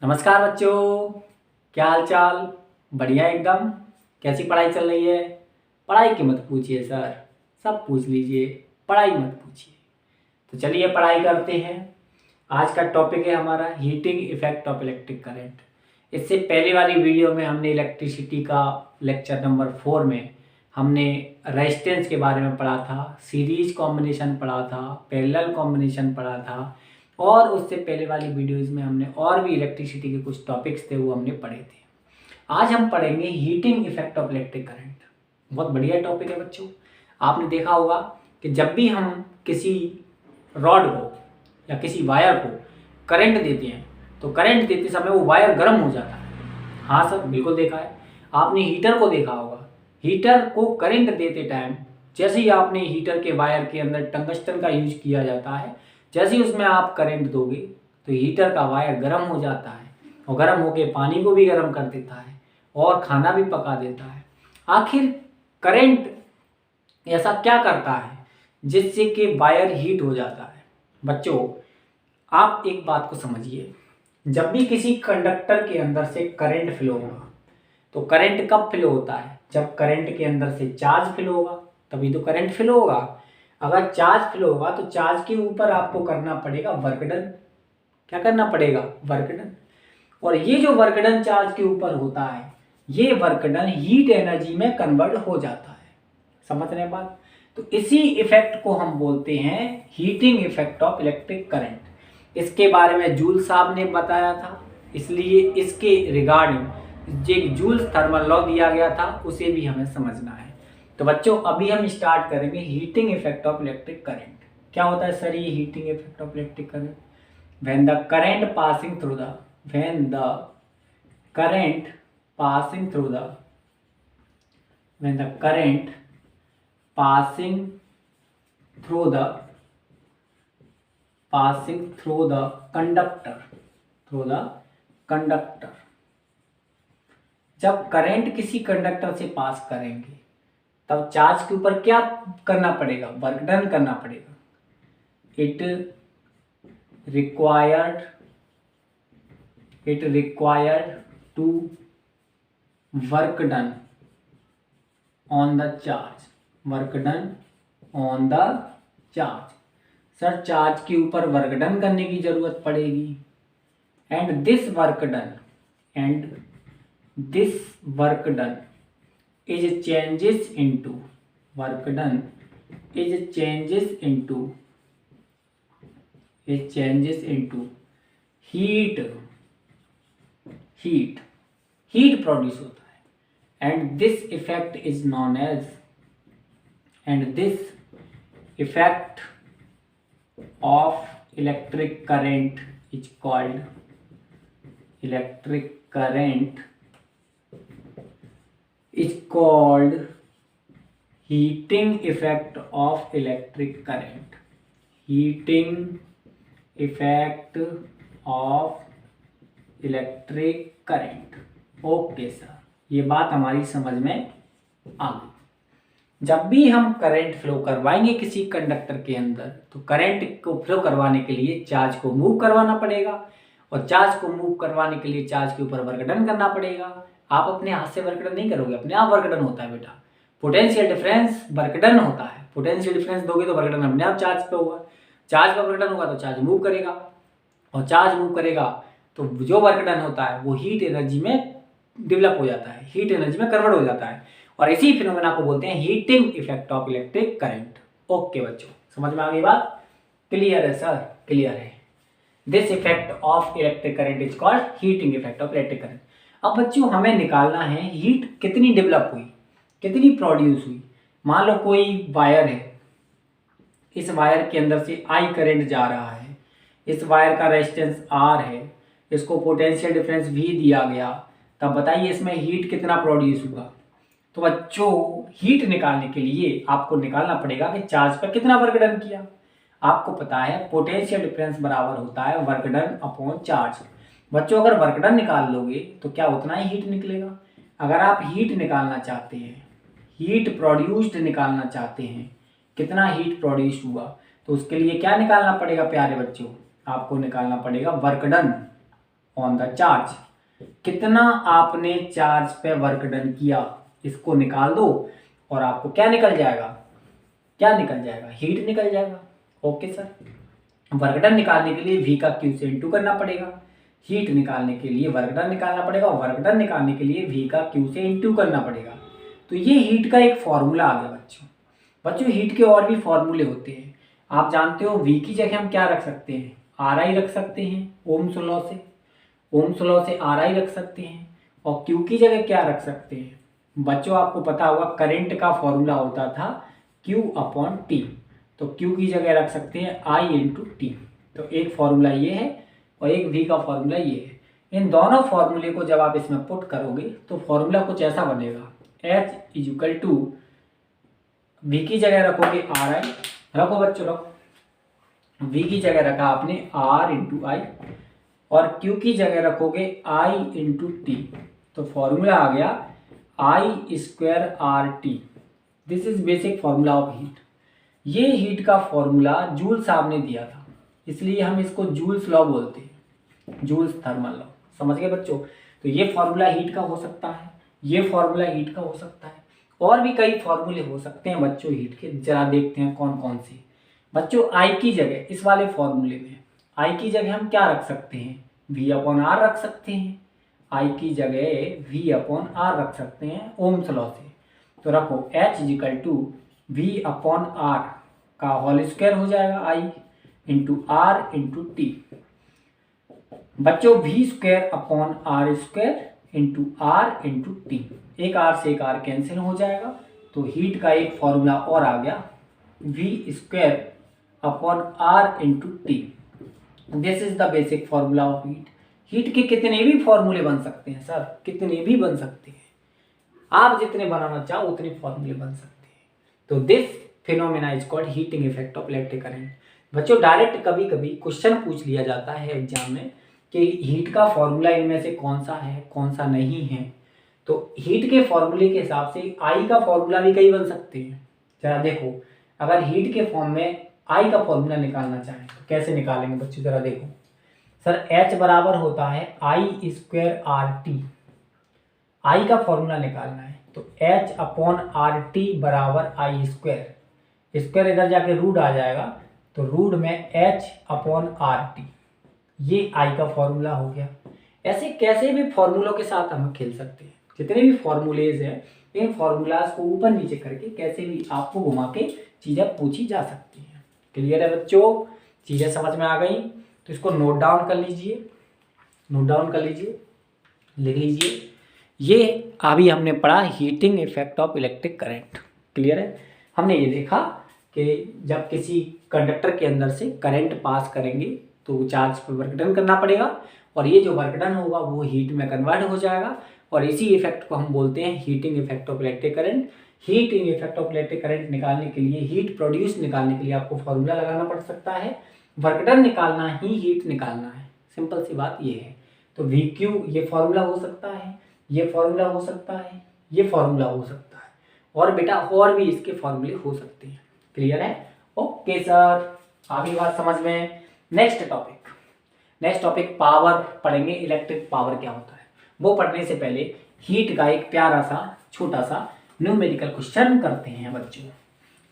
नमस्कार बच्चों, क्या हाल चाल। बढ़िया एकदम। कैसी पढ़ाई चल रही है? पढ़ाई की मत पूछिए सर, सब पूछ लीजिए, पढ़ाई मत पूछिए। तो चलिए पढ़ाई करते हैं। आज का टॉपिक है हमारा heating effect of electric current. इससे पहले वाली वीडियो में हमने इलेक्ट्रिसिटी का लेक्चर नंबर 4 में हमने रेजिस्टेंस के बारे में पढ़ा था, सीरीज कॉम्बिनेशन पढ़ा था, पैरेलल कॉम्बिनेशन पढ़ा था, और उससे पहले वाली वीडियोस में हमने और भी इलेक्ट्रिसिटी के कुछ टॉपिक्स थे वो हमने पढ़े थे। आज हम पढ़ेंगे heating effect of electric current. बहुत बढ़िया टॉपिक है बच्चों। आपने देखा होगा कि जब भी हम किसी रॉड को या किसी वायर को करंट देते हैं तो करंट देते समय वो वायर गर्म हो जाता है। हाँ सर, बिल्कुल देखा है। आपने हीटर को देखा होगा, हीटर को करंट देते टाइम जैसे ही आपने हीटर के वायर के अंदर टंगस्टन का यूज किया जाता है, जैसे ही उसमें आप करंट दोगे तो हीटर का वायर गर्म हो जाता है और गर्म होकर पानी को भी गर्म कर देता है और खाना भी पका देता है। आखिर करंट ऐसा क्या करता है जिससे कि वायर हीट हो जाता है? बच्चों, आप एक बात को समझिए। जब भी किसी कंडक्टर के अंदर से करंट फ्लो होगा तो करंट कब फ्लो होता है? जब करंट के अंदर से चार्ज फ्लो होगा तभी तो करंट फ्लो होगा। अगर चार्ज फ्लो होगा तो चार्ज के ऊपर आपको करना पड़ेगा वर्क डन। क्या करना पड़ेगा? Work done. और ये जो वर्क डन चार्ज के ऊपर होता है, ये वर्क डन हीट एनर्जी में कन्वर्ट हो जाता है। समझ रहे हैं बात? तो इसी इफेक्ट को हम बोलते हैं heating effect of electric current. इसके बारे में जूल साहब ने बताया था, इसलिए इसके रिगार्डिंग जो जूल्स थर्मल लॉ दिया गया था उसे भी हमें समझना है। तो बच्चों, अभी हम स्टार्ट करेंगे heating effect of electric current. क्या होता है सर ये heating effect of electric current? when the current passing through the when the current passing through the when the current passing through the conductor जब current किसी conductor से पास करेंगे तब charge के ऊपर क्या करना पड़ेगा? वर्क डन करना पड़ेगा। It required to work done on the charge sir charge के ऊपर वर्क डन करने की जरूरत पड़ेगी। And this work done is changes into heat produce होता है। And this effect of electric current is called heating effect of electric current. Okay sir, ये बात हमारी समझ में आ गई। जब भी हम करंट फ्लो करवाएंगे किसी कंडक्टर के अंदर तो करंट को फ्लो करवाने के लिए चार्ज को मूव करवाना पड़ेगा, और चार्ज को मूव करवाने के लिए चार्ज के ऊपर वर्क डन करना पड़ेगा। आप अपने हाथ से वर्क डन नहीं करोगे, अपने आप वर्क डन होता है बेटा। पोटेंशियल डिफरेंस वर्क डन होता है। पोटेंशियल डिफरेंस दोगे तो वर्क डन अपने आप चार्ज पे होगा। चार्ज का वर्क डन होगा तो चार्ज मूव करेगा, और चार्ज मूव करेगा तो जो वर्क डन होता है वो हीट एनर्जी में डेवलप हो जाता है, हीट एनर्जी में कन्वर्ट हो जाता है। और इसी फिनोमेना को बोलते हैं heating effect of electric current. Okay बच्चों, समझ में आ गई बात? क्लियर है सर? क्लियर है। This effect of electric current is called heating effect of electric current. अब बच्चों हमें निकालना है हीट कितनी डेवलप हुई, कितनी प्रोड्यूस हुई। मान लो कोई वायर है, इस वायर के अंदर से आई करंट जा रहा है, इस वायर का रेजिस्टेंस आर है, इसको पोटेंशियल डिफरेंस भी दिया गया, तब बताइए इसमें हीट कितना प्रोड्यूस हुआ। तो बच्चों, हीट निकालने के लिए आपको निकालना पड़ेगा कि चार्ज पर कितना वर्क डन किया। आपको पता है पोटेंशियल डिफरेंस बराबर होता है वर्क डन अपॉन चार्ज। बच्चों, अगर वर्क डन निकाल लोगे तो क्या उतना ही हीट निकलेगा। अगर आप हीट निकालना चाहते हैं, हीट प्रोड्यूस्ड निकालना चाहते हैं, कितना हीट प्रोड्यूस हुआ, तो उसके लिए क्या निकालना पड़ेगा प्यारे बच्चों? आपको निकालना पड़ेगा work done on the charge. कितना आपने चार्ज पे वर्क डन किया, इसको निकाल दो और आपको क्या निकल जाएगा, क्या निकल जाएगा, हीट निकल जाएगा। ओके सर, वर्क डन निकालने के लिए v का q से इंटू करना पड़ेगा, हीट निकालने के लिए वर्क डन निकालना पड़ेगा, और वर्क डन निकालने के लिए v का q से इंटू करना पड़ेगा। तो ये हीट का एक फॉर्मूला आ गया बच्चों हीट के और भी फॉर्मूले होते हैं। आप जानते हो v की जगह हम क्या रख सकते हैं, RI रख सकते हैं ओम्स लॉ से, ओम्स लॉ से RI रख सकते हैं। और q की जगह क्या रख सकते हैं बच्चों, आपको पता होगा करंट का फॉर्मूला होता था Q/T, तो Q की जगह रख सकते हैं I/T। तो एक फॉर्मूला ये है और एक V का फॉर्मूला ये है। इन दोनों फॉर्मूले को जब आप इसमें पुट करोगे तो फॉर्मूला कुछ ऐसा बनेगा, H = V की जगह रखोगे RI, रखो बच्चों रखो, V की जगह रखा आपने R/I और Q की जगह रखोगे I/T। तो फॉर्मूला आ गया I²RT। This is basic formula of heat. ये हीट का फॉर्मूला जूल साहब ने दिया था, इसलिए हम इसको जूल्स लॉ बोलते हैं, जूल्स थर्मल लॉ। समझ गए बच्चों। तो ये फॉर्मूला हीट का हो सकता है, ये फॉर्मूला हीट का हो सकता है, और भी कई फॉर्मूले हो सकते हैं बच्चों हीट के। जरा देखते हैं कौन कौन से। बच्चों आई की जगह, इस वाले फॉर्मूले में आई की जगह हम क्या रख सकते हैं, V/R रख सकते हैं। आई की जगह V/R रख सकते हैं ओम्स लॉ से। तो रखो H = V/R का होल स्क्वायर हो जाएगा I × R/T। बच्चों V²/R² × R/T, एक R से एक R कैंसिल हो जाएगा। तो हीट का एक फॉर्मूला और आ गया V²/R/T। This is the basic formula of heat. Heat के कितने भी फॉर्मूले बन सकते हैं सर, कितने भी बन सकते हैं, आप जितने बनाना चाहो उतने फॉर्मूले बन सकते हैं। तो this phenomena is called heating effect of electric current. बच्चों डायरेक्ट कभी कभी क्वेश्चन पूछ लिया जाता है एग्जाम में कि हीट का फॉर्मूला इनमें से कौन सा है कौन सा नहीं है। तो हीट के फॉर्मूले के हिसाब से आई का फॉर्मूला भी कई बन सकते हैं। जरा देखो, अगर हीट के फॉर्म में आई का फॉर्मूला निकालना चाहें तो कैसे निकालेंगे बच्चों, जरा देखो सर। H बराबर होता है I²RT, आई का फॉर्मूला निकालना है तो H/RT = I², स्क्वायर इधर जाके रूट आ जाएगा तो रूट में H/RT, ये आई का फॉर्मूला हो गया। ऐसे कैसे भी फॉर्मूलों के साथ हम खेल सकते हैं। जितने भी फॉर्मूलेज हैं इन फॉर्मूलाज को ऊपर नीचे करके कैसे भी आपको घुमा के चीज़ें पूछी जा सकती हैं। क्लियर है बच्चों, चीज़ें समझ में आ गई तो इसको नोट डाउन कर लीजिए, नोट डाउन कर लीजिए, लिख लीजिए। ये अभी हमने पढ़ा heating effect of electric current. Clear है, हमने ये देखा कि जब किसी कंडक्टर के अंदर से करंट पास करेंगे तो चार्ज पर वर्क डन करना पड़ेगा और ये जो वर्क डन होगा वो हीट में कन्वर्ट हो जाएगा और इसी इफेक्ट को हम बोलते हैं heating effect of electric current. Heating effect of electric current निकालने के लिए, हीट प्रोड्यूस निकालने के लिए आपको फॉर्मूला लगाना पड़ सकता है। वर्क डन निकालना ही हीट निकालना है, सिंपल सी बात ये है। तो VQ ये फॉर्मूला हो सकता है, ये फॉर्मूला हो सकता है, ये फॉर्मूला हो सकता है, और बेटा और भी इसके फॉर्मूले हो सकते हैं। क्लियर है, ओके सर, आगे बात समझ में। नेक्स्ट टॉपिक पावर पढ़ेंगे। इलेक्ट्रिक पावर क्या होता है वो पढ़ने से पहले हीट का एक प्यारा सा छोटा सा न्यूमेरिकल क्वेश्चन करते हैं बच्चों,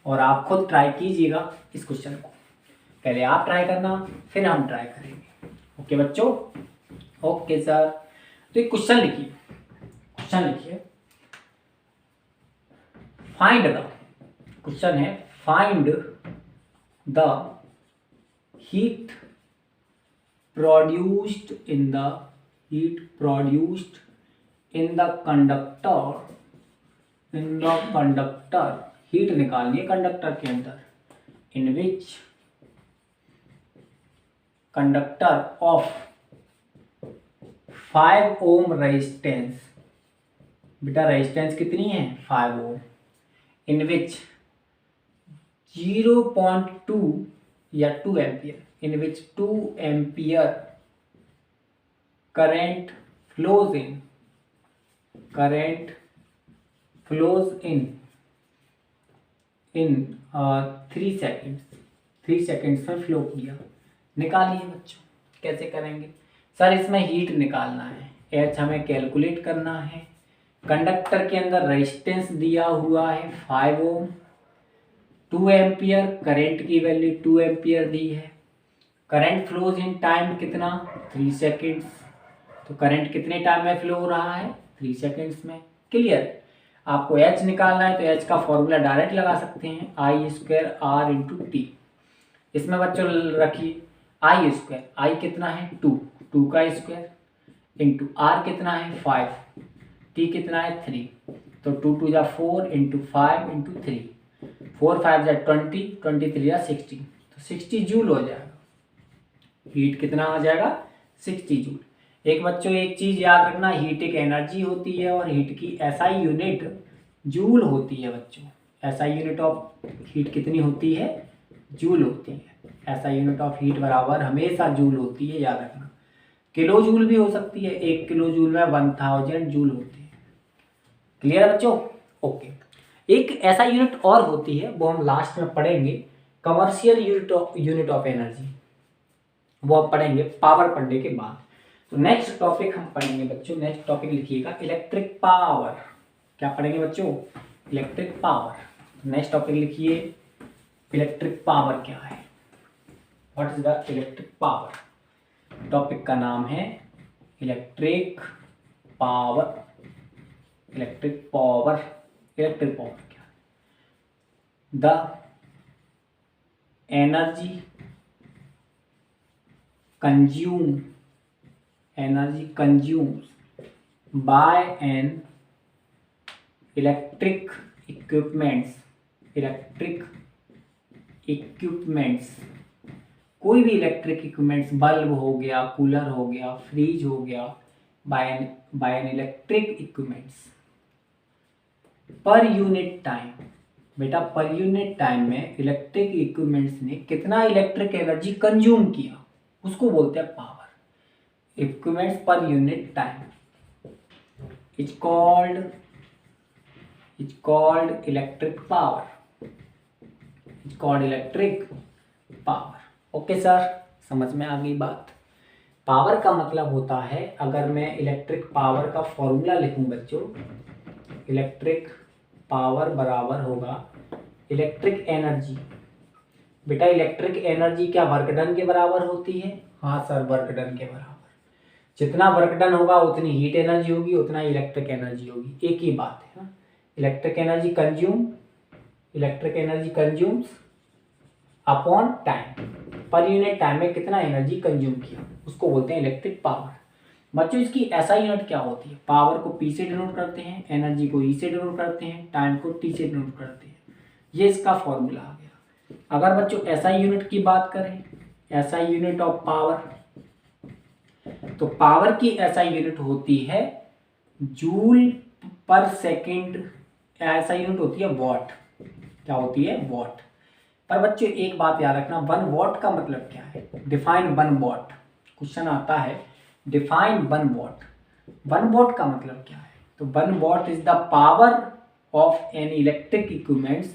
और आप खुद ट्राई कीजिएगा इस क्वेश्चन को। पहले आप ट्राई करना फिर हम ट्राई करेंगे। ओके बच्चों, ओके सर। तो एक क्वेश्चन लिखिए, फाइंड द, क्वेश्चन है find the heat produced in the conductor, heat निकालनी है कंडक्टर के अंदर, in which conductor of 5 ohm resistance, बेटा रेजिस्टेंस कितनी है 5 ohm, in which 0.2 या 2 ampere, in which 2 ampere current flows in 3 seconds में फ्लो किया। निकालिए बच्चों, कैसे करेंगे। सर इसमें हीट निकालना है, एच हमें कैलकुलेट करना है। कंडक्टर के अंदर रेजिस्टेंस दिया हुआ है 5 ओम, 2 एम्पियर, करंट की वैल्यू 2 एम्पियर दी है। करंट फ्लोज इन टाइम कितना, 3 सेकेंड्स। तो करंट कितने टाइम में फ्लो हो रहा है, 3 सेकेंड्स में। क्लियर। आपको एच निकालना है तो एच का फॉर्मूला डायरेक्ट लगा सकते हैं, आई स्क्वायर आर इंटू टी। इसमें बच्चों रखिए आई स्क्वायर, आई कितना है 2, 2 का स्क्वायर इंटू आर कितना है 5, टी कितना है 3। तो 2 2 जा 4 इंटू 5 इंटू 3, 4 5 जा 20, 23 जा 60, तो 60 जूल हो जाएगा। हीट कितना आ जाएगा, 60 जूल। एक बच्चों एक चीज याद रखना, हीट एक एनर्जी होती है और हीट की एसआई यूनिट जूल होती है बच्चों। एसआई यूनिट ऑफ हीट कितनी होती है, जूल होती है। एसआई यूनिट ऑफ हीट बराबर हमेशा जूल होती है, याद रखना। किलो जूल भी हो सकती है, 1 किलो जूल में 1000 जूल होती है। क्लियर है बच्चों, ओके। एक ऐसा यूनिट और होती है, वो हम लास्ट में पढ़ेंगे, कमर्शियल यूनिट ऑफ एनर्जी, वो हम पढ़ेंगे पावर पढ़ने के बाद। तो नेक्स्ट टॉपिक हम पढ़ेंगे बच्चों, नेक्स्ट टॉपिक लिखिएगा इलेक्ट्रिक पावर। क्या पढ़ेंगे बच्चों, इलेक्ट्रिक पावर। नेक्स्ट टॉपिक लिखिए इलेक्ट्रिक पावर क्या है, what is the electric power. टॉपिक का नाम है electric power. Electric power, electric power क्या है, the energy consume, energy consumes by an electric equipments, electric equipments, कोई भी इलेक्ट्रिक इक्विपमेंट्स, बल्ब हो गया, कूलर हो गया, फ्रिज हो गया, by an electric equipments per unit time. बेटा पर यूनिट टाइम में इलेक्ट्रिक इक्विपमेंट्स ने कितना इलेक्ट्रिक एनर्जी कंज्यूम किया, उसको बोलते हैं power. Equipments per unit time is called electric power, is called electric power. Okay sir, समझ में आ गई बात। पावर का मतलब होता है, अगर मैं इलेक्ट्रिक पावर का फॉर्मूला लिखूं बच्चों, इलेक्ट्रिक पावर बराबर होगा इलेक्ट्रिक एनर्जी। बेटा इलेक्ट्रिक एनर्जी क्या वर्क डन के बराबर होती है, हाँ सर वर्क डन के बराबर। जितना वर्क डन होगा उतनी हीट एनर्जी होगी, उतना इलेक्ट्रिक एनर्जी होगी, एक ही बात है ना। Electric energy consume, electric energy consumes upon time, पर यूनिट टाइम में कितना एनर्जी कंज्यूम किया, उसको बोलते हैं इलेक्ट्रिक पावर। बच्चों इसकी एसआई यूनिट क्या होती है, पावर को पी से डिनोट करते हैं, एनर्जी को ई से डिनोट करते हैं, टाइम को टी से डिनोट करते हैं। ये इसका फॉर्मूला आ गया। अगर बच्चों एसआई यूनिट की बात करें, एसआई यूनिट ऑफ पावर, तो पावर की एसआई यूनिट होती है जूल पर सेकेंड, एसआई यूनिट होती है वॉट। क्या होती है, वॉट। पर बच्चों एक बात याद रखना, 1 वॉट का मतलब क्या है, डिफाइन 1 वॉट। क्वेश्चन आता है डिफाइन 1 वॉट, 1 वॉट का मतलब क्या है। तो 1 what is the power of N electric equipments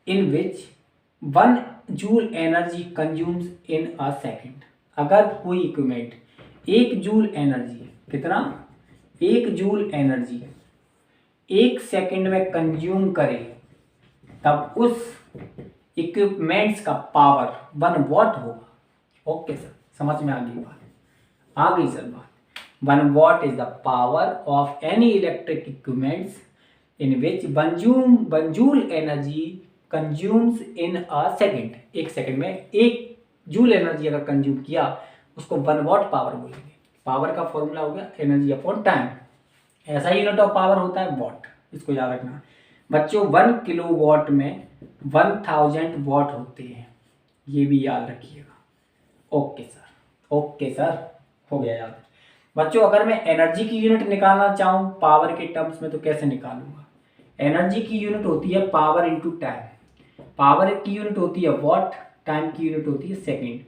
in which 1 joule energy consumes in a second. अगर कोई इक्विपमेंट 1 जूल एनर्जी, कितना, 1 जूल एनर्जी 1 सेकेंड में कंज्यूम करे, तब उस इक्विपमेंट्स का पावर 1 वॉट होगा। ओके सर, समझ में आ गई बात, आ गई सर बात। 1 what is the power of any electric equipments in which 1 joule energy consumes in a second. 1 second में 1 जूल एनर्जी अगर कंज्यूम किया, उसको 1 वॉट पावर बोलेंगे। पावर का फॉर्मूला हो गया एनर्जी अपॉन टाइम, ऐसा ही यूनिट ऑफ पावर होता है वॉट, इसको याद रखना बच्चों। 1 किलो वॉट में 1000 वॉट होते हैं, ये भी याद रखिएगा। ओके सर, ओके सर, हो गया याद बच्चों। अगर मैं एनर्जी की यूनिट निकालना चाहूँ पावर के टर्म्स में, तो कैसे निकालूंगा। एनर्जी की यूनिट होती है पावर इंटू टाइम। पावर की यूनिट होती है वॉट, टाइम की यूनिट होती है सेकेंड।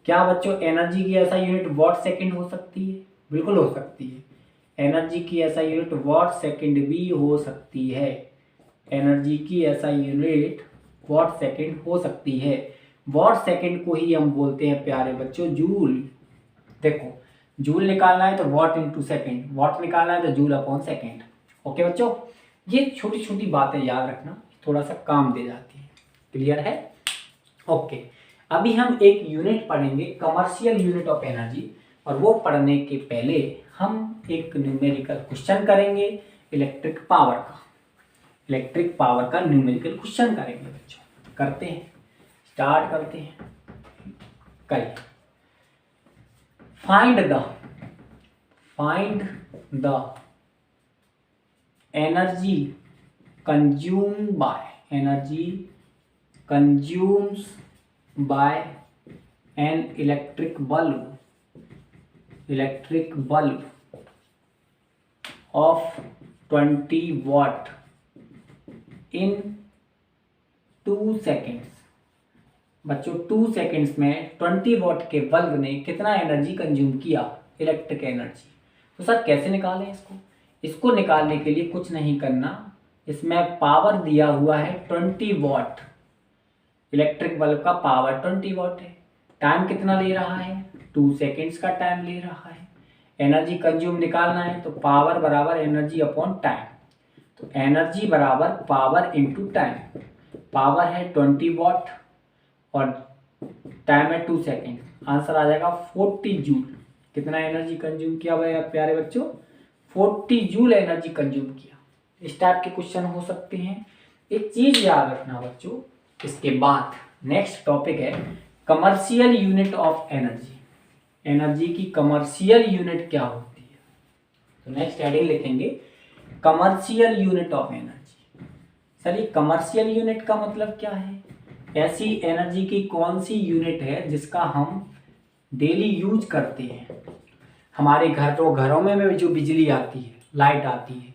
क्या बच्चों एनर्जी की ऐसा यूनिट वॉट सेकेंड हो सकती है, बिल्कुल हो सकती है। एनर्जी की ऐसा यूनिट वॉट सेकेंड भी हो सकती है, एनर्जी की ऐसा यूनिट वॉट सेकेंड हो सकती है। वॉट सेकेंड को ही हम बोलते हैं प्यारे बच्चों जूल। देखो जूल निकालना है तो वॉट इंटू सेकेंड, वॉट निकालना है तो जूल अपॉन सेकेंड। ओके बच्चों, ये छोटी छोटी बातें याद रखना, थोड़ा सा काम दे जाती है। क्लियर है? ओके, अभी हम एक यूनिट पढ़ेंगे, कमर्शियल यूनिट ऑफ एनर्जी, और वो पढ़ने के पहले हम एक न्यूमेरिकल क्वेश्चन करेंगे इलेक्ट्रिक पावर का। इलेक्ट्रिक पावर का न्यूमेरिकल क्वेश्चन करेंगे बच्चों। करते हैं, स्टार्ट करते हैं। करिए, find the energy consumed by an electric bulb of 20 watt in 2 seconds। बच्चों 2 सेकेंड्स में 20 वॉट के बल्ब ने कितना एनर्जी कंज्यूम किया, इलेक्ट्रिक एनर्जी। तो सर कैसे निकालें इसको निकालने के लिए कुछ नहीं करना, इसमें पावर दिया हुआ है 20 वॉट। इलेक्ट्रिक बल्ब का पावर 20 वॉट है। टाइम कितना ले रहा है, 2 सेकेंड्स का टाइम ले रहा है। एनर्जी कंज्यूम निकालना है तो पावर बराबर एनर्जी अपॉन टाइम। तो एनर्जी बराबर पावर इंटू टाइम। पावर है 20 वॉट और टाइम है 2 सेकेंड। आंसर आ जाएगा 40 जूल। कितना एनर्जी कंज्यूम किया भाई प्यारे बच्चों, 40 जूल एनर्जी कंज्यूम किया। इस टाइप के क्वेश्चन हो सकते हैं। एक चीज याद रखना बच्चों, इसके बाद नेक्स्ट टॉपिक है commercial unit of energy. Energy की कमर्शियल यूनिट क्या होती है, तो नेक्स्ट हेडिंग लिखेंगे commercial unit of energy. Sir ये कमर्शियल यूनिट का मतलब क्या है? ऐसी एनर्जी की कौन सी यूनिट है जिसका हम डेली यूज करते हैं। हमारे घरों में जो बिजली आती है, लाइट आती है,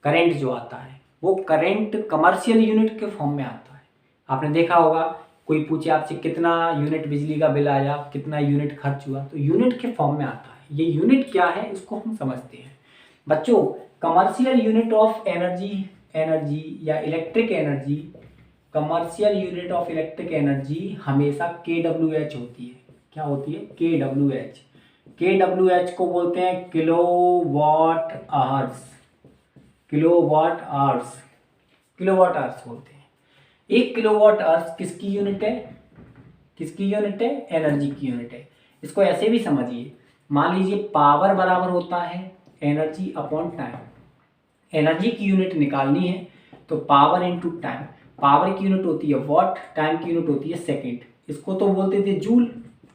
करंट जो आता है, वो करंट कमर्शियल यूनिट के फॉर्म में आता है। आपने देखा होगा, कोई पूछे आपसे कितना यूनिट बिजली का बिल आया, कितना यूनिट खर्च हुआ, तो यूनिट के फॉर्म में आता है। ये यूनिट क्या है इसको हम समझते हैं बच्चों। कमर्शियल यूनिट ऑफ एनर्जी या electric energy, commercial unit of electric energy हमेशा kWh होती है। क्या होती है? kWh। kWh को बोलते हैं किलोवाट आवर्स। किलोवाट आवर्स बोलते हैं। 1 किलोवाट आवर्स किसकी यूनिट है? एनर्जी की यूनिट है। इसको ऐसे भी समझिए, मान लीजिए पावर बराबर होता है एनर्जी अपॉन टाइम। एनर्जी की यूनिट निकालनी है तो पावर इंटू टाइम। पावर की यूनिट होती है वॉट, टाइम की यूनिट होती है सेकेंड। इसको तो बोलते थे जूल।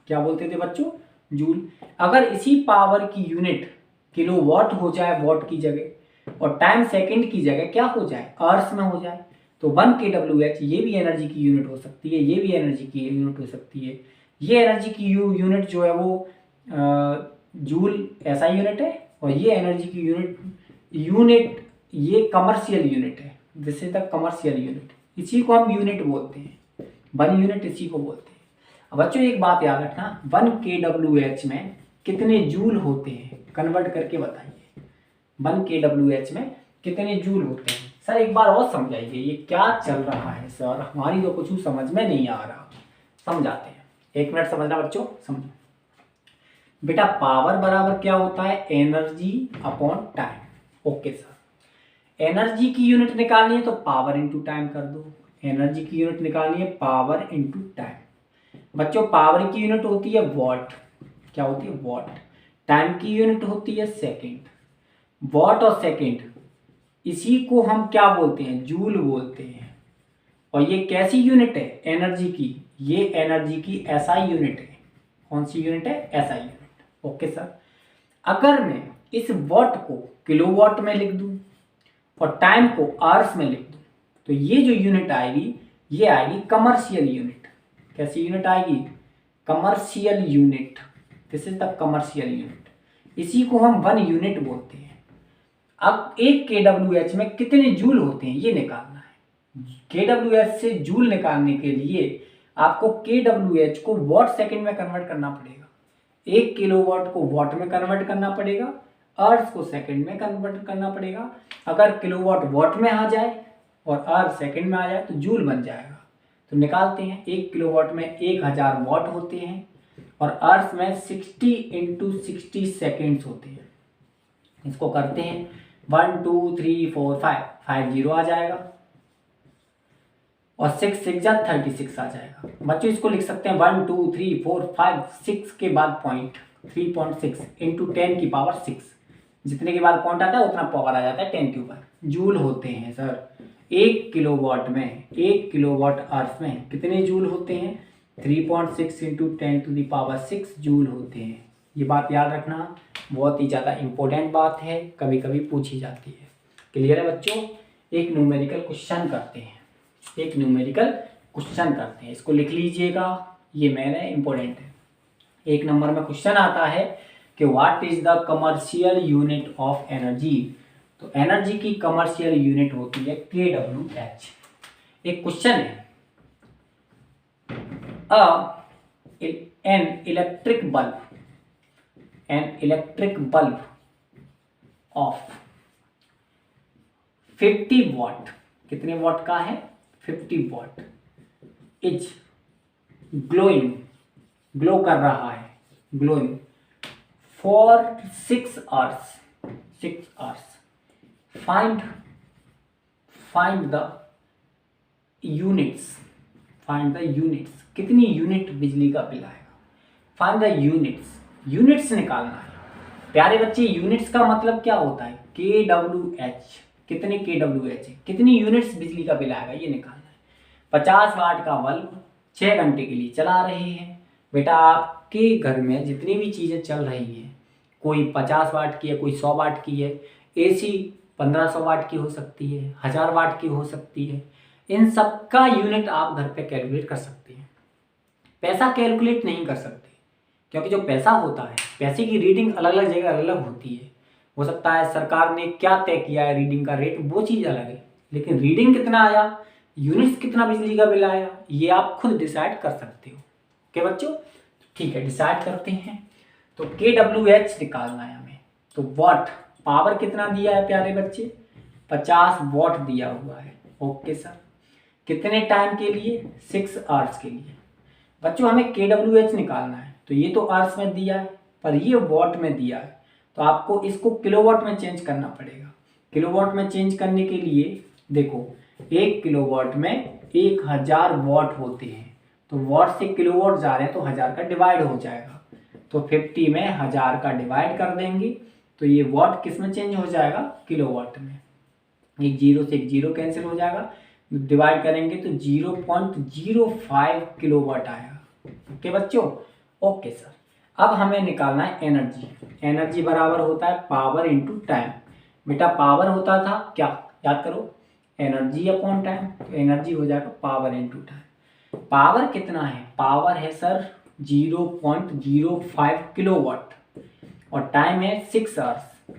क्या बोलते थे बच्चों? जूल। अगर इसी पावर की यूनिट किलोवाट हो जाए वॉट की जगह, और टाइम सेकेंड की जगह क्या हो जाए, आवर्स में हो जाए, तो 1 kWh ये भी एनर्जी की यूनिट हो सकती है, ये भी एनर्जी की यूनिट हो सकती है। ये एनर्जी की यूनिट जो है वो जूल ऐसा यूनिट है, और ये एनर्जी की यूनिट ये कमर्शियल यूनिट है। This is the commercial unit. इसी को हम यूनिट बोलते हैं, 1 यूनिट इसी को बोलते हैं। अब बच्चों एक बात याद रखना, 1 kWh में कितने जूल होते हैं, कन्वर्ट करके बताइए। 1 kWh में कितने जूल होते हैं? सर एक बार और समझाइए, ये क्या चल रहा है सर, हमारी तो कुछ समझ में नहीं आ रहा। समझाते हैं, 1 मिनट समझना बच्चों, समझो बेटा। पावर बराबर क्या होता है? Energy upon time. Okay sir, energy की यूनिट निकालनी है तो पावर इंटू टाइम कर दो। एनर्जी की यूनिट निकालनी है पावर इंटू टाइम। बच्चों पावर की यूनिट होती है वॉट। क्या होती है? वॉट। टाइम की यूनिट होती है सेकेंड। वॉट और सेकेंड इसी को हम क्या बोलते हैं? जूल बोलते हैं। और ये कैसी यूनिट है? एनर्जी की। ये एनर्जी की एसआई यूनिट है। कौन सी यूनिट है? SI unit. ओके सर, अगर मैं इस वॉट को किलोवाट में लिख दूं और टाइम को आवर्स में लिख दूं, तो ये जो यूनिट आएगी ये आएगी कमर्शियल यूनिट। कैसी यूनिट आएगी? Commercial unit. This is the commercial unit. इसी को हम 1 यूनिट बोलते हैं। अब 1 kWh में कितने जूल होते हैं ये निकालना है। kWh से जूल निकालने के लिए आपको kWh को वॉट सेकंड में कन्वर्ट करना पड़ेगा। 1 किलोवाट को वॉट में कन्वर्ट करना पड़ेगा, आवर्स को सेकंड में कन्वर्ट करना पड़ेगा। अगर किलोवाट वॉट में आ जाए और आवर सेकंड में आ जाए तो जूल बन जाएगा। तो निकालते हैं, 1 किलोवाट में 1000 वॉट होते हैं और अर्थ में 60 इंटू 60 सेकेंड्स होते हैं। इसको करते हैं 1 2 3 4 5, 5 जीरो आ जाएगा और 6 6 जा 36 आ जाएगा। बच्चों इसको लिख सकते हैं 1 2 3 4 5 6 के बाद पॉइंट 3.6 इंटू 10 की पावर 6, जितने के बाद पॉइंट आता है उतना पावर आ जाता है 10 के ऊपर। जूल होते हैं सर। 1 किलोवाट में, 1 किलोवाट अर्थ में कितने जूल होते हैं? 3.6 into 10 to the power 6 joule होते हैं। ये बात याद रखना, बहुत ही ज़्यादा इंपॉर्टेंट बात है, कभी कभी पूछी जाती है। क्लियर है बच्चों? एक न्यूमेरिकल क्वेश्चन करते हैं, एक न्यूमेरिकल क्वेश्चन करते हैं। इसको लिख लीजिएगा, ये मैंने इंपॉर्टेंट है। 1 नंबर में क्वेश्चन आता है कि what is the commercial unit of energy. तो एनर्जी की कमर्शियल यूनिट होती है kWh। एक क्वेश्चन है, an electric bulb of 50 what, कितने वॉट का है? 50 वॉट, इज ग्लोइंग, ग्लो कर रहा है, glowing for 6 hours, 6 hours. Find the units, कितनी यूनिट बिजली का बिल आएगा? फाइंड द यूनिट्स निकालना है। प्यारे बच्चे, यूनिट्स का मतलब क्या होता है? kWh, कितने kWh, कितनी यूनिट्स बिजली का बिल आएगा ये निकालना है। 50 वाट का बल्ब 6 घंटे के लिए चला रहे हैं। बेटा आपके घर में जितनी भी चीज़ें चल रही हैं, कोई 50 वाट की है, कोई 100 वाट की है, AC 1500 वाट की हो सकती है, 1000 वाट की हो सकती है। इन सब का यूनिट आप घर पे कैलकुलेट कर सकते हैं। पैसा कैलकुलेट नहीं कर सकते, क्योंकि जो पैसा होता है, पैसे की रीडिंग अलग अलग जगह अलग अलग होती है। हो सकता है सरकार ने क्या तय किया है रीडिंग का रेट, वो चीज़ अलग है, लेकिन रीडिंग कितना आया, यूनिट्स कितना बिजली का बिल आया, ये आप खुद डिसाइड कर सकते हो। ओके बच्चों, ठीक है, डिसाइड करते हैं। तो kWh निकालना है हमें। तो वॉट, पावर कितना दिया है प्यारे बच्चे? 50 वॉट दिया हुआ है। ओके सर, कितने टाइम के लिए? 6 आवर्स के लिए। बच्चों हमें kWh निकालना है, तो ये तो आवर्स में दिया है, पर ये वॉट में दिया है, तो आपको इसको किलोवाट में चेंज करना पड़ेगा। किलोवाट में चेंज करने के लिए देखो, 1 किलोवाट में 1000 वॉट होते हैं, तो वॉट से किलोवाट जा रहे हैं तो 1000 का डिवाइड हो जाएगा। तो 50 में 1000 का डिवाइड कर देंगे, तो ये वॉट किस में चेंज हो जाएगा? किलोवाट में। एक जीरो से एक जीरो कैंसिल हो जाएगा, डिवाइड करेंगे तो 0.05 किलोवाट आएगा। ओके बच्चों, ओके सर। अब हमें निकालना है एनर्जी। एनर्जी बराबर होता है पावर इंटू टाइम। बेटा पावर होता था क्या, याद करो, एनर्जी अपॉन टाइम, तो एनर्जी हो जाएगा पावर इंटू टाइम। पावर कितना है? पावर है सर 0.05 किलोवाट और टाइम है 6 आवर्स।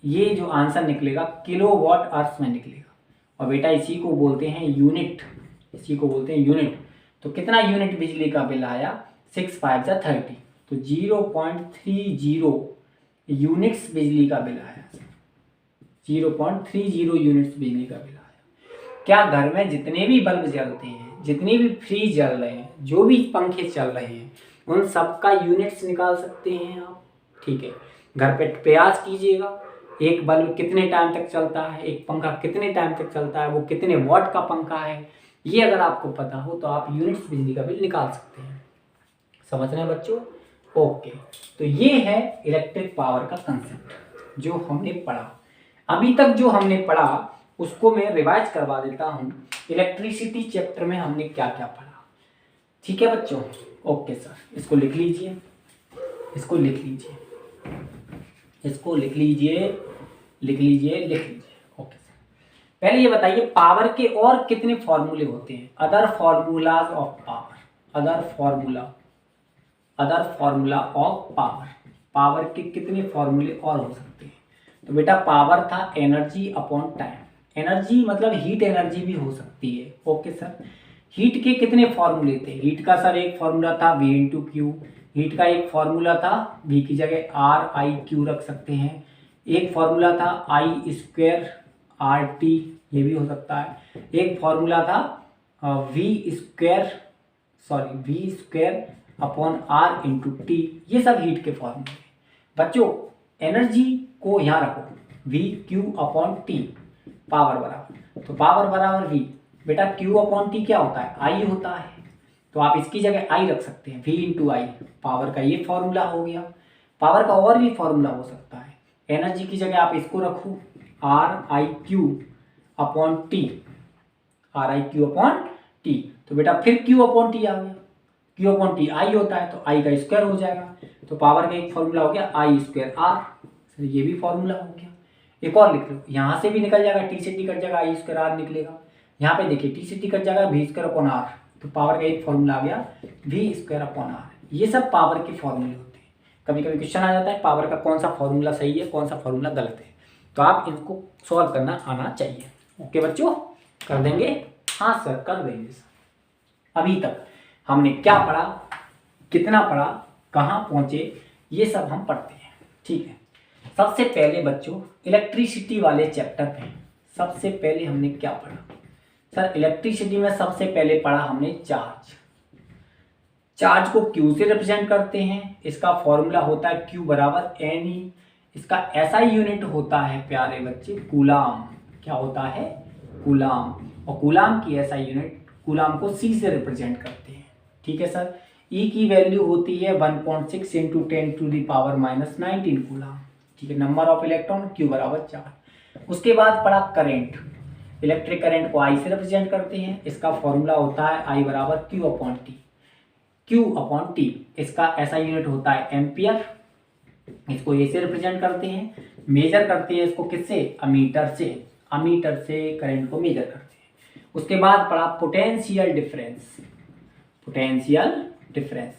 ये जो आंसर निकलेगा किलोवाट आवर्स में निकलेगा। और बेटा इसी को बोलते हैं यूनिट, इसी को बोलते हैं यूनिट। तो कितना यूनिट बिजली का बिल आया? 6 5 जा 30, तो 0.30 यूनिट्स बिजली का बिल आया। 0.30 यूनिट्स बिजली का बिल आया। क्या घर में जितने भी बल्ब जलते हैं, जितने भी फ्रिज जल रहे हैं, जो भी पंखे चल रहे हैं, उन सब का यूनिट्स निकाल सकते हैं आप? ठीक है, घर पे प्रयास कीजिएगा। एक बल्ब कितने टाइम तक चलता है, एक पंखा कितने टाइम तक चलता है, वो कितने वॉट का पंखा है, ये अगर आपको पता हो तो आप यूनिट्स बिजली का बिल निकाल सकते हैं। समझ रहे हैं बच्चों? ओके, तो ये है इलेक्ट्रिक पावर का कंसेप्ट जो हमने पढ़ा। अभी तक जो हमने पढ़ा उसको मैं रिवाइज करवा देता हूँ। इलेक्ट्रिसिटी चैप्टर में हमने क्या क्या पढ़ा, ठीक है बच्चों? ओके सर, इसको लिख लीजिए, इसको लिख लीजिए, इसको लिख लीजिए, लिख लीजिए, लिख लीजिए। ओके सर, पहले ये बताइए पावर के और कितने फॉर्मूले होते हैं? Other formulas of power, other formula of power, power के कितने फॉर्मूले और हो सकते हैं? तो बेटा पावर था एनर्जी अपॉन टाइम। एनर्जी मतलब हीट एनर्जी भी हो सकती है। ओके सर, हीट के कितने फॉर्मूले थे? हीट का सर एक फॉर्मूला था V इंटू क्यू। हीट का एक फॉर्मूला था, V की जगह RIQ रख सकते हैं। एक फॉर्मूला था I² RT, ये भी हो सकता है। एक फॉर्मूला था V² upon are into T, ये सब हीट के फॉर्मूले। बच्चों एनर्जी को यहाँ रखो, we Q upon T, power बराबर, तो पावर बराबर वी, बेटा क्यू अपॉन टी क्या होता है, आई होता है, तो आप इसकी जगह आई रख सकते हैं, वी इंटू आई, पावर का ये फॉर्मूला हो गया। पावर का और भी फॉर्मूला हो सकता है, एनर्जी की जगह आप इसको रखो, are I Q upon T, are I Q upon T, तो बेटा फिर क्यू अपॉन टी आ गया, क्यू अपॉन टी आई होता है, तो आई का स्क्वायर हो जाएगा, तो पावर का एक फॉर्मूला हो गया आई स्क्वायर आर, ये भी फॉर्मूला हो गया। एक और लिख लो, यहाँ से भी निकल जाएगा, टी से टी कट जाएगा, आई स्क्वायर आर निकलेगा, यहाँ पे देखिए टी से टी कट जाएगा, वी स्क्वायर अपॉन आर, तो पावर का एक फॉर्मूला आ गया वी स्क्वायर अपॉन आर। ये सब पावर के फॉर्मूले होते हैं। कभी कभी क्वेश्चन आ जाता है पावर का कौन सा फॉर्मूला सही है, कौन सा फॉर्मूला गलत है, तो आप इनको सॉल्व करना आना चाहिए। ओके बच्चों, कर देंगे? हाँ सर कर देंगे सर। अभी तक हमने क्या पढ़ा, कितना पढ़ा, कहाँ पहुँचे, ये सब हम पढ़ते हैं, ठीक है। सबसे पहले बच्चों इलेक्ट्रिसिटी वाले चैप्टर में सबसे पहले हमने क्या पढ़ा सर? इलेक्ट्रिसिटी में सबसे पहले पढ़ा हमने चार्ज। चार्ज को Q से रिप्रेजेंट करते हैं, इसका फॉर्मूला होता है Q बराबर एन ई, इसका SI यूनिट होता है प्यारे बच्चे कूलाम। क्या होता है? कूलाम। और कूलाम की SI यूनिट, कूलाम को C से रिप्रेजेंट करते हैं, ठीक है सर। E की वैल्यू होती है 1.6 into 10 to the power -19 coulomb, ठीक है। नंबर ऑफ इलेक्ट्रॉन Q बराबर 4। उसके बाद पढ़ा करंट। इलेक्ट्रिक करंट को I से रिप्रेजेंट करते हैं, इसका फॉर्मूला होता है I बराबर Q upon T, Q upon T. इसका SI यूनिट होता है एम्पियर, इसको A से रिप्रेजेंट करते हैं। मेजर करते हैं इसको किससे? अमीटर से, अमीटर से करंट को मेजर करते हैं। उसके बाद पढ़ा potential difference. Potential difference,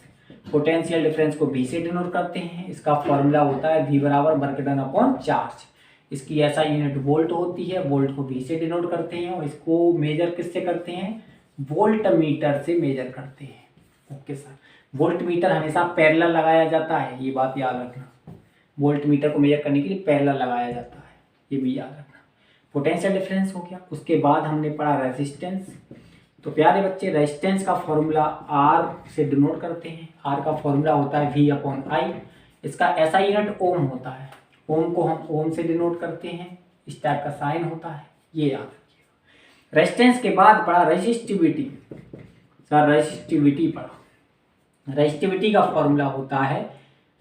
potential difference को V से डिनोट करते हैं, इसका फॉर्मूला होता है V बराबर वर्क डन अपॉन चार्ज। इसकी SI यूनिट वोल्ट होती है, वोल्ट को V से डिनोट करते हैं, और इसको मेजर किससे करते हैं? वोल्ट मीटर से मेजर करते हैं। ओके सर, वोल्ट मीटर हमेशा पैरेलल लगाया जाता है, ये बात याद रखना। वोल्ट मीटर को मेजर करने के लिए पैरेलल लगाया जाता है, ये भी याद रखना। पोटेंशियल डिफरेंस हो गया। उसके बाद हमने पढ़ा रेजिस्टेंस। तो प्यारे बच्चे रेजिस्टेंस का फॉर्मूला R से डिनोट करते हैं, R का फॉर्मूला होता है V अपॉन आई, इसका SI यूनिट ओम होता है, ओम को हम ओम से डिनोट करते हैं, इस टाइप का साइन होता है, ये याद रखिएगा। रेजिस्टेंस के बाद पढ़ा रेजिस्टिविटी। सर रेजिस्टिविटी पढ़ा, रेजिस्टिविटी का फॉर्मूला होता है,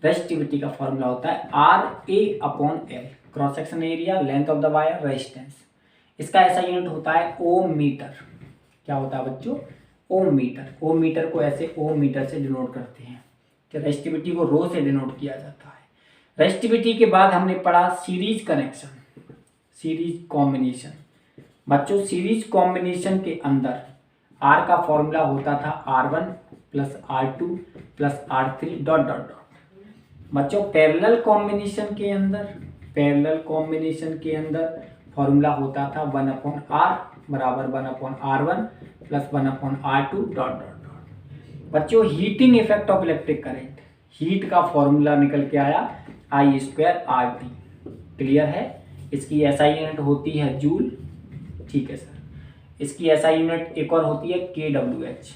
रेजिस्टिविटी का फॉर्मूला होता है RA upon L, cross section area, length of the wire, resistance. इसका SI यूनिट होता है ओम मीटर। क्या होता है बच्चों? ओम मीटर। ओम मीटर को ऐसे ओम मीटर से डिनोट करते हैं, कि रेजिस्टिविटी को रो से डिनोट किया जाता है। रेजिस्टिविटी के बाद हमने पढ़ा सीरीज कनेक्शन, सीरीज कॉम्बिनेशन। बच्चों सीरीज कॉम्बिनेशन के अंदर R का फॉर्मूला होता था R1 plus R2 plus R3 dot dot dot. बच्चों पैरेलल कॉम्बिनेशन के अंदर, पैरेलल कॉम्बिनेशन के अंदर फॉर्मूला होता था 1 अपॉन R बराबर 1 upon R1 plus 1 upon R2 dot dot dot. बच्चों heating effect of electric current, heat का फॉर्मूला निकल के आया I स्क्वायर RT। क्लियर है? इसकी SI यूनिट होती है जूल, ठीक है सर। इसकी SI यूनिट एक और होती है kWh।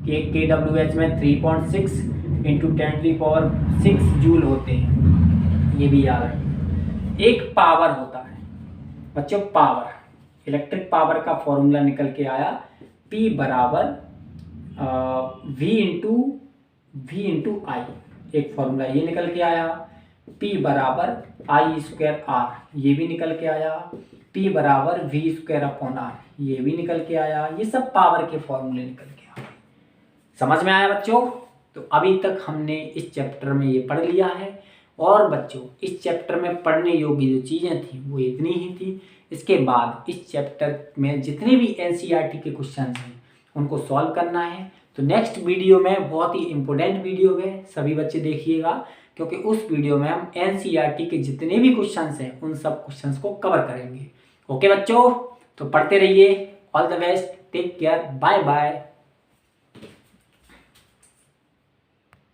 kWh में 3.6 इंटू 10⁶ जूल होते हैं, ये भी याद रखें। एक पावर होता है बच्चों, पावर, इलेक्ट्रिक पावर का फॉर्मूला निकल के आया P बराबर V इंटू आई। एक फॉर्मूला ये निकल के आया, P बराबर I स्क्वायर R, ये भी निकल के आया। P बराबर V स्क्वायर अपॉन R, ये भी निकल के आया। ये सब पावर के फॉर्मूले निकल के आए। समझ में आया बच्चों? तो अभी तक हमने इस चैप्टर में ये पढ़ लिया है। और बच्चों इस चैप्टर में पढ़ने योग्य जो चीज़ें थी वो इतनी ही थी। इसके बाद इस चैप्टर में जितने भी NCERT के क्वेश्चन हैं उनको सॉल्व करना है। तो नेक्स्ट वीडियो में बहुत ही इम्पोर्टेंट वीडियो है, सभी बच्चे देखिएगा, क्योंकि उस वीडियो में हम NCERT के जितने भी क्वेश्चंस हैं उन सब क्वेश्चंस को कवर करेंगे। ओके बच्चों, तो पढ़ते रहिए। All the best, take care, bye bye.